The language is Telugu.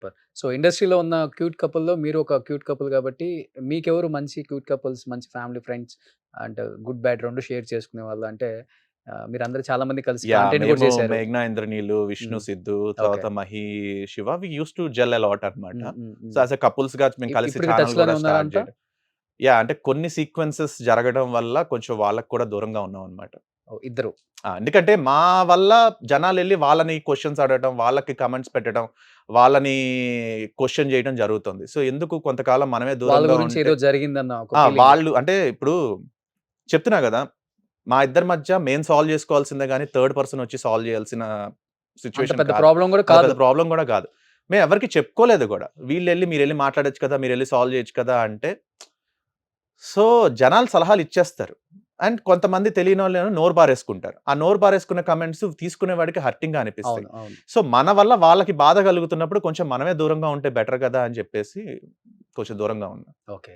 సూపర్. సో, ఇండస్ట్రీలో ఉన్న క్యూట్ కపుల్‌లో మీరు ఒక క్యూట్ కపుల్ కాబట్టి, మీకెవరు మంచి క్యూట్ కపుల్స్, మంచి ఫ్యామిలీ ఫ్రెండ్స్ అంటే గుడ్, బ్యాడ్ 2 షేర్ చేసుకునేవాళ్ళు? అంటే మీరందరూ చాలా మంది కలిసి కంటెంట్ కూడా మేము చేశారు. 'మేఘ్నా ఇంద్రనీలు', 'విష్ణు హ్మ్. సిద్ధు', ఓకే. తర్వాత 'Mahi Shiva' we used to gel a lot అన్నమాట. హ్మ్. హ్మ్. సో, హ్మ్. యాస్ ఎ కపుల్స్‌గా మేము కలిసి ఇప్పటికి ఛానెల్ టచ్‌లోనే కూడా ఉన్నారా స్టార్ట్ అంతా? చేయడం. అంటే కొన్ని సీక్వెన్సెస్ జరగడం వల్ల కొంచెం వాళ్ళకి కూడా దూరంగా ఉన్నామన్నమాట. ఓహ్! ఇద్దరు. ఎందుకంటే మా వల్ల జనాలెళ్లి వాళ్ళని క్వెషన్స్ అడగడం, వాళ్ళకి కామెంట్స్ పెట్టడం, వాళ్ళని క్వెషన్ చేయడం జరుగుతుంది. సో, ఎందుకు కొంతకాలం మనమే వాళ్ళ దూరంగా గురించి ఉంటే ఏదో జరిగిందన్న ఒక ఫీలింగ్. వాళ్ళు అంటే ఇప్పుడు చెప్తున్నా గదా! మా ఇద్దరి మధ్య మేము సాల్వ్ జేసుకోవాల్సిందే గాని, థర్డ్ పర్సన్ వచ్చి సాల్వ్ చేయాల్సిన అంత సిట్యుయేషన్ పెద్ద కాదు. ప్రాబ్లమ్ కూడా అంత పెద్ద కాదు. ప్రాబ్లమ్ గూడా గాదు. మేము ఎవరికీ చెప్పుకోలేదు గూడా. వీళ్ళెళ్లి మీరెళ్లి మాట్లాడొచ్చు కదా! మీరెళ్లి సాల్వ్ చేయొచ్చు కదా! అంటే సో, జనాలు సలహాలు ఇచ్చేస్తారు. అండ్ కొంతమంది తెలియనోళ్ళేమో నోరు పారేసుకుంటారు. ఆ నోరు పారేసుకున్న కామెంట్స్ తీసుకునే వాడికి హర్టింగ్‌గా అనిపిస్తాయి. అవును. అవును. సో, మన వల్ల వాళ్ళకి బాధ కలుగుతున్నప్పుడు కొంచెం మనమే దూరంగా ఉంటే బెటర్ గదా! అని జెప్పేసి కొంచెం దూరంగా ఉన్నా. ఓకే.